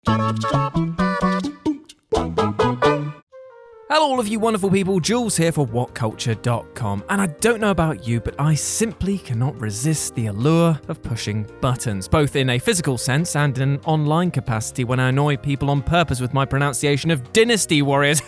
Hello all of you wonderful people, Jules here for WhatCulture.com, and I don't know about you, but I simply cannot resist the allure of pushing buttons, both in a physical sense and in an online capacity when I annoy people on purpose with my pronunciation of Dynasty Warriors.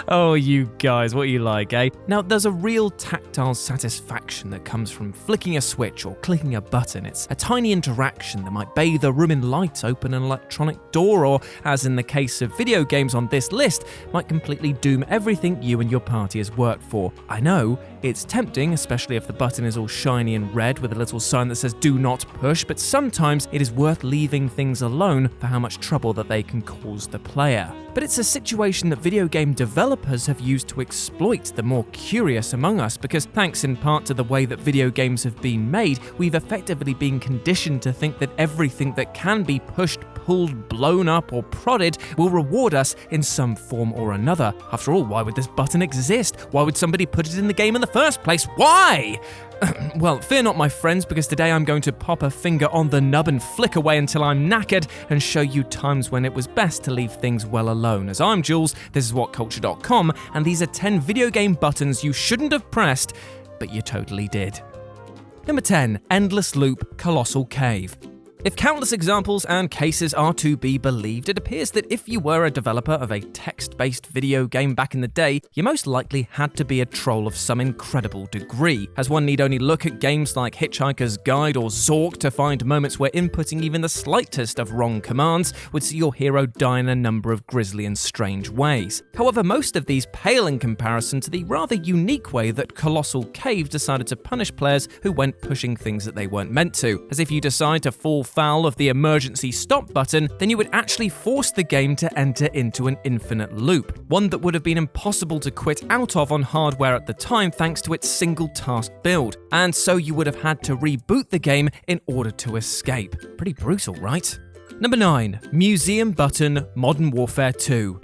Oh, you guys, what are you like, eh? Now, there's a real tactile satisfaction that comes from flicking a switch or clicking a button. It's a tiny interaction that might bathe a room in light, open an electronic door, or, as in the case of video games on this list, might completely doom everything you and your party has worked for. I know, it's tempting, especially if the button is all shiny and red with a little sign that says do not push, but sometimes it is worth leaving things alone for how much trouble that they can cause the player. But it's a situation that video game developers have used to exploit the more curious among us, because thanks in part to the way that video games have been made, we've effectively been conditioned to think that everything that can be pushed, pulled, blown up, or prodded will reward us in some form or another. After all, why would this button exist? Why would somebody put it in the game in the first place? Why? Well, fear not, my friends, because today I'm going to pop a finger on the nub and flick away until I'm knackered and show you times when it was best to leave things well alone. As I'm Jules, this is WhatCulture.com, and these are 10 video game buttons you shouldn't have pressed, but you totally did. Number 10, Endless Loop Colossal Cave. If countless examples and cases are to be believed, it appears that if you were a developer of a text-based video game back in the day, you most likely had to be a troll of some incredible degree, as one need only look at games like Hitchhiker's Guide or Zork to find moments where inputting even the slightest of wrong commands would see your hero die in a number of grisly and strange ways. However, most of these pale in comparison to the rather unique way that Colossal Cave decided to punish players who went pushing things that they weren't meant to, as if you decide to fall foul of the emergency stop button, then you would actually force the game to enter into an infinite loop, one that would have been impossible to quit out of on hardware at the time thanks to its single task build, and so you would have had to reboot the game in order to escape. Pretty brutal, right? Number 9, Museum Button Modern Warfare 2.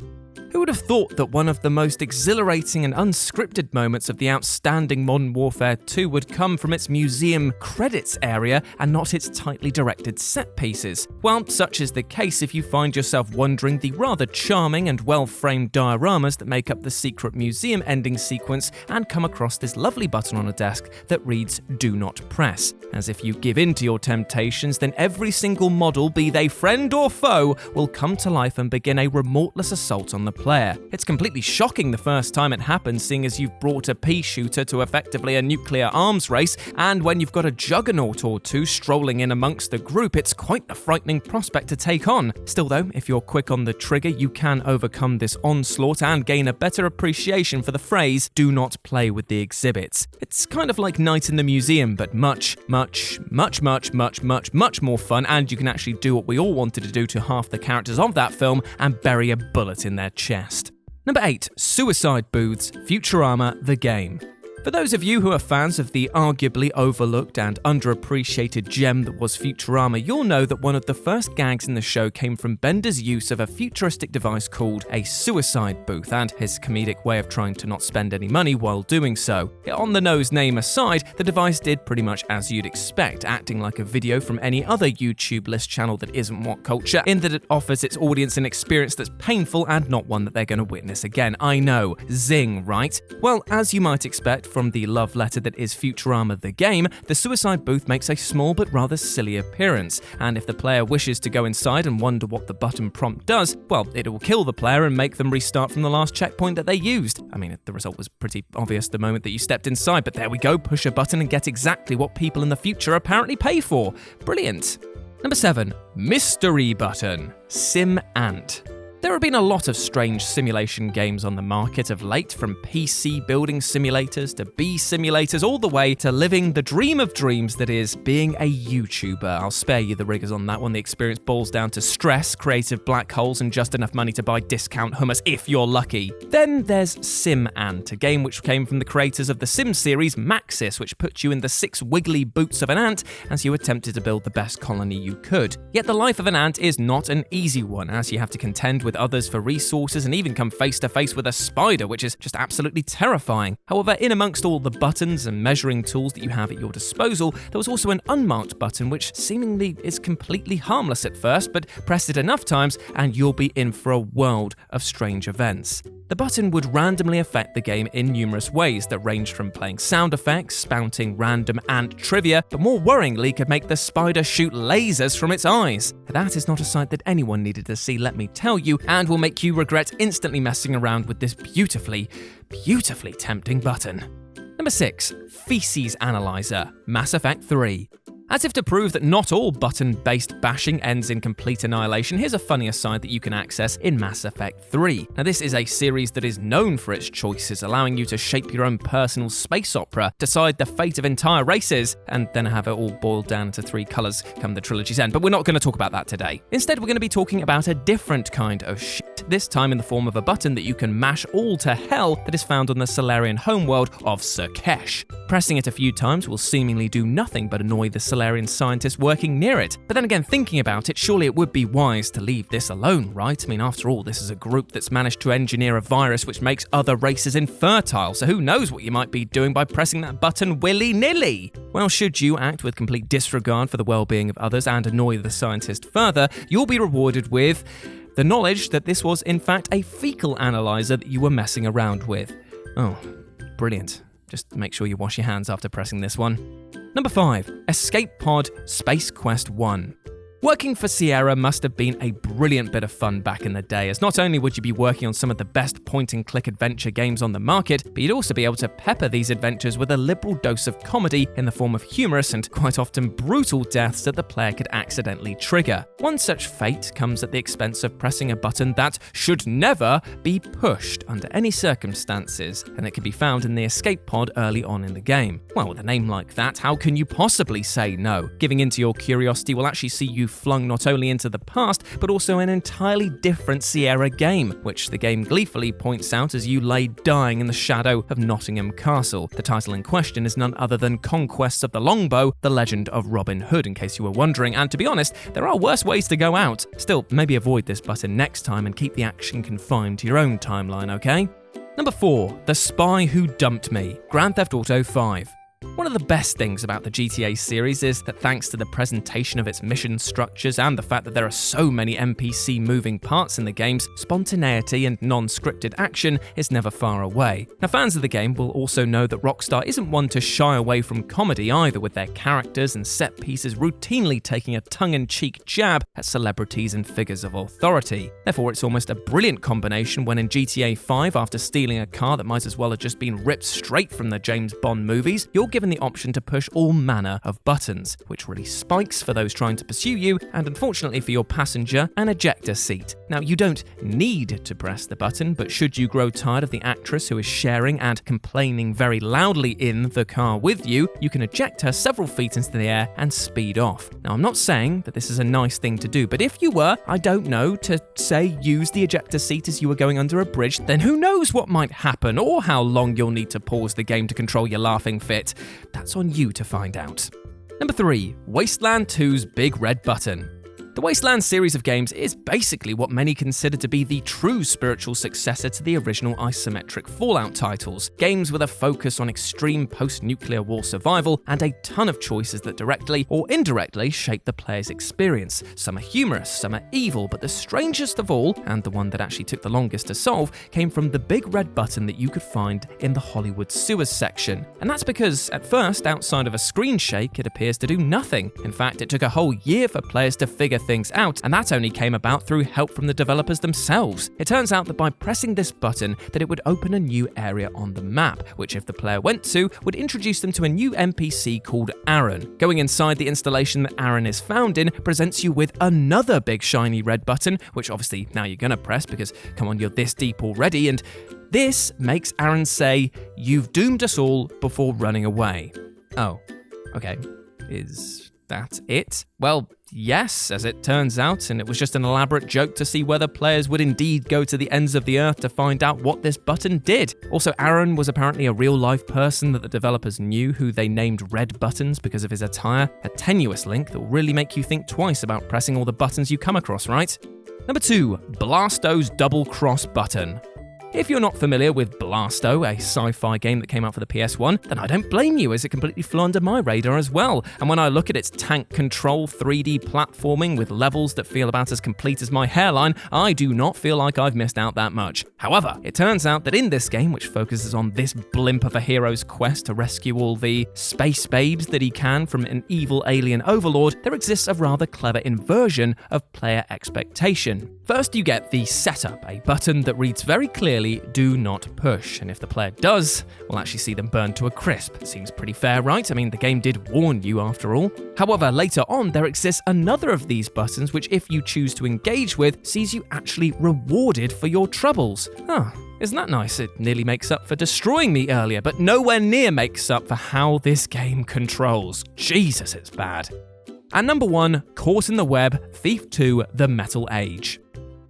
Who would have thought that one of the most exhilarating and unscripted moments of the outstanding Modern Warfare 2 would come from its museum credits area and not its tightly directed set pieces? Well, such is the case if you find yourself wondering the rather charming and well-framed dioramas that make up the secret museum ending sequence and come across this lovely button on a desk that reads "Do not press." As if you give in to your temptations, then every single model, be they friend or foe, will come to life and begin a remorseless assault on the player. It's completely shocking the first time it happens, seeing as you've brought a pea shooter to effectively a nuclear arms race, and when you've got a juggernaut or two strolling in amongst the group, it's quite a frightening prospect to take on. Still though, if you're quick on the trigger, you can overcome this onslaught and gain a better appreciation for the phrase, "do not play with the exhibits." It's kind of like Night in the Museum, but much more fun, and you can actually do what we all wanted to do to half the characters of that film and bury a bullet in their chest. Number 8, Suicide Booths, Futurama, the game. For those of you who are fans of the arguably overlooked and underappreciated gem that was Futurama, you'll know that one of the first gags in the show came from Bender's use of a futuristic device called a suicide booth and his comedic way of trying to not spend any money while doing so. On the nose name aside, the device did pretty much as you'd expect, acting like a video from any other YouTube list channel that isn't WhatCulture, in that it offers its audience an experience that's painful and not one that they're going to witness again. I know, zing, right? Well, as you might expect from the love letter that is Futurama the game, the suicide booth makes a small but rather silly appearance, and if the player wishes to go inside and wonder what the button prompt does, well, it will kill the player and make them restart from the last checkpoint that they used. I mean, the result was pretty obvious the moment that you stepped inside, but there we go, push a button and get exactly what people in the future apparently pay for. Brilliant. Number 7, Mystery Button, Sim Ant. There have been a lot of strange simulation games on the market of late, from PC building simulators to bee simulators, all the way to living the dream of dreams that is being a YouTuber. I'll spare you the rigors on that one. The experience boils down to stress, creative black holes, and just enough money to buy discount hummus if you're lucky. Then there's Sim Ant, a game which came from the creators of the Sim series Maxis, which puts you in the 6 wiggly boots of an ant as you attempted to build the best colony you could. Yet the life of an ant is not an easy one, as you have to contend with with others for resources, and even come face to face with a spider, which is just absolutely terrifying. However, in amongst all the buttons and measuring tools that you have at your disposal, there was also an unmarked button which seemingly is completely harmless at first, but press it enough times and you'll be in for a world of strange events. The button would randomly affect the game in numerous ways that ranged from playing sound effects, spouting random ant trivia, but more worryingly could make the spider shoot lasers from its eyes. That is not a sight that anyone needed to see, let me tell you, and will make you regret instantly messing around with this beautifully tempting button. Number 6. FECES ANALYSER, Mass Effect 3. As if to prove that not all button-based bashing ends in complete annihilation, here's a funny aside that you can access in Mass Effect 3. Now, this is a series that is known for its choices, allowing you to shape your own personal space opera, decide the fate of entire races, and then have it all boiled down to 3 colours come the trilogy's end. But we're not going to talk about that today. Instead, we're going to be talking about a different kind of shit, this time in the form of a button that you can mash all to hell that is found on the Solarian homeworld of Surkesh. Pressing it a few times will seemingly do nothing but annoy the Solarian scientists working near it. But then again, thinking about it, surely it would be wise to leave this alone, right? I mean, after all, this is a group that's managed to engineer a virus which makes other races infertile, so who knows what you might be doing by pressing that button willy-nilly? Well, should you act with complete disregard for the well-being of others and annoy the scientist further, you'll be rewarded with the knowledge that this was in fact a fecal analyzer that you were messing around with. Oh, brilliant. Just make sure you wash your hands after pressing this one. Number 5. Escape Pod Space Quest 1. Working for Sierra must have been a brilliant bit of fun back in the day, as not only would you be working on some of the best point-and-click adventure games on the market, but you'd also be able to pepper these adventures with a liberal dose of comedy in the form of humorous and quite often brutal deaths that the player could accidentally trigger. One such fate comes at the expense of pressing a button that should never be pushed under any circumstances, and it can be found in the escape pod early on in the game. Well, with a name like that, how can you possibly say no? Giving in to your curiosity will actually see you flung not only into the past, but also an entirely different Sierra game, which the game gleefully points out as you lay dying in the shadow of Nottingham Castle. The title in question is none other than Conquests of the Longbow, The Legend of Robin Hood, in case you were wondering, and to be honest, there are worse ways to go out. Still, maybe avoid this button next time and keep the action confined to your own timeline, okay? Number 4. The Spy Who Dumped Me, Grand Theft Auto 5. One of the best things about the GTA series is that thanks to the presentation of its mission structures and the fact that there are so many NPC moving parts in the games, spontaneity and non-scripted action is never far away. Now, fans of the game will also know that Rockstar isn't one to shy away from comedy either, with their characters and set pieces routinely taking a tongue-in-cheek jab at celebrities and figures of authority. Therefore, it's almost a brilliant combination when in GTA 5, after stealing a car that might as well have just been ripped straight from the James Bond movies, you're given the option to push all manner of buttons, which really spikes for those trying to pursue you, and unfortunately for your passenger, an ejector seat. Now, you don't need to press the button, but should you grow tired of the actress who is sharing and complaining very loudly in the car with you, you can eject her several feet into the air and speed off. Now, I'm not saying that this is a nice thing to do, but if you were, I don't know, to say use the ejector seat as you were going under a bridge, then who knows what might happen or how long you'll need to pause the game to control your laughing fit. That's on you to find out. Number 3. Wasteland 2's Big Red Button. The Wasteland series of games is basically what many consider to be the true spiritual successor to the original isometric Fallout titles. Games with a focus on extreme post-nuclear war survival and a ton of choices that directly or indirectly shape the player's experience. Some are humorous, some are evil, but the strangest of all, and the one that actually took the longest to solve, came from the big red button that you could find in the Hollywood sewers section. And that's because, at first, outside of a screen shake, it appears to do nothing. In fact, it took a whole year for players to figure things out, and that only came about through help from the developers themselves. It turns out that by pressing this button, that it would open a new area on the map, which if the player went to, would introduce them to a new NPC called Aaron. Going inside the installation that Aaron is found in presents you with another big shiny red button, which obviously now you're gonna press because, come on, you're this deep already, and this makes Aaron say, "You've doomed us all," before running away. Oh, okay. Is that it? Well, yes, as it turns out, and it was just an elaborate joke to see whether players would indeed go to the ends of the earth to find out what this button did. Also, Aaron was apparently a real-life person that the developers knew, who they named Red Buttons because of his attire, a tenuous link that will really make you think twice about pressing all the buttons you come across, right? Number 2, BLASTO's double cross button. If you're not familiar with BLASTO, a sci-fi game that came out for the PS1, then I don't blame you, as it completely flew under my radar as well. And when I look at its tank control 3D platforming with levels that feel about as complete as my hairline, I do not feel like I've missed out that much. However, it turns out that in this game, which focuses on this blimp of a hero's quest to rescue all the space babes that he can from an evil alien overlord, there exists a rather clever inversion of player expectation. First, you get the setup, a button that reads very clearly, "Do not push," and if the player does, we'll actually see them burn to a crisp. Seems pretty fair, right? I mean, the game did warn you after all. However, later on, there exists another of these buttons which, if you choose to engage with, sees you actually rewarded for your troubles. Isn't that nice? It nearly makes up for destroying me earlier, but nowhere near makes up for how this game controls. Jesus, it's bad. And number 1, caught in the web, Thief 2: The Metal Age.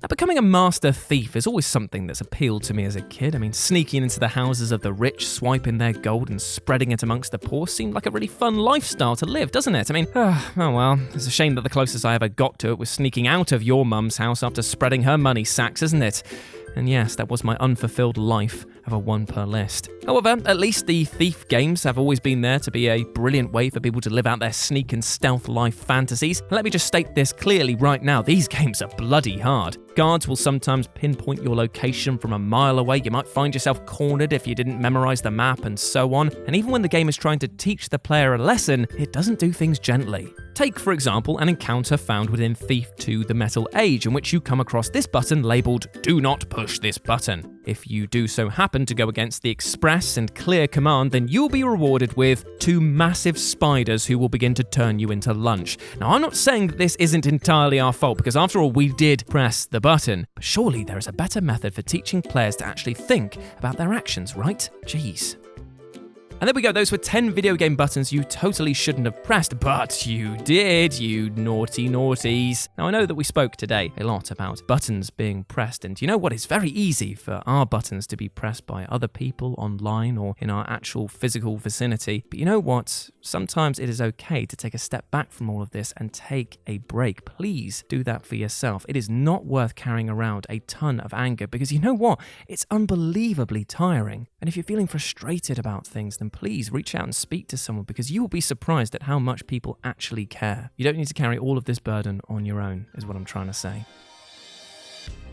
Now, becoming a master thief is always something that's appealed to me as a kid. I mean, sneaking into the houses of the rich, swiping their gold and spreading it amongst the poor seemed like a really fun lifestyle to live, doesn't it? I mean, oh well, it's a shame that the closest I ever got to it was sneaking out of your mum's house after spreading her money sacks, isn't it? And yes, that was my unfulfilled life of a 1 per list. However, at least the Thief games have always been there to be a brilliant way for people to live out their sneak and stealth life fantasies. And let me just state this clearly right now, these games are bloody hard. Guards will sometimes pinpoint your location from a mile away. You might find yourself cornered if you didn't memorize the map and so on. And even when the game is trying to teach the player a lesson, it doesn't do things gently. Take, for example, an encounter found within Thief 2: The Metal Age, in which you come across this button labeled "Do not push this button." If you do so happen to go against the express and clear command, then you'll be rewarded with 2 massive spiders who will begin to turn you into lunch. Now, I'm not saying that this isn't entirely our fault, because after all, we did press the button, but surely there is a better method for teaching players to actually think about their actions, right? Jeez. And there we go, those were 10 video game buttons you totally shouldn't have pressed, but you did, you naughty naughties. Now, I know that we spoke today a lot about buttons being pressed, and you know what? It's very easy for our buttons to be pressed by other people online or in our actual physical vicinity. But you know what? Sometimes it is okay to take a step back from all of this and take a break. Please do that for yourself. It is not worth carrying around a ton of anger, because you know what? It's unbelievably tiring. And if you're feeling frustrated about things, then please reach out and speak to someone, because you will be surprised at how much people actually care. You don't need to carry all of this burden on your own, is what I'm trying to say.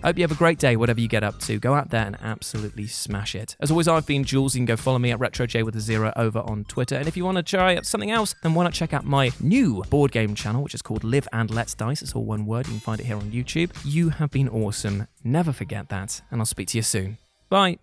I hope you have a great day, whatever you get up to. Go out there and absolutely smash it. As always, I've been Jules. You can go follow me at RetroJ over on Twitter. And if you want to try something else, then why not check out my new board game channel, which is called Live and Let's Dice. It's all one word. You can find it here on YouTube. You have been awesome. Never forget that. And I'll speak to you soon. Bye.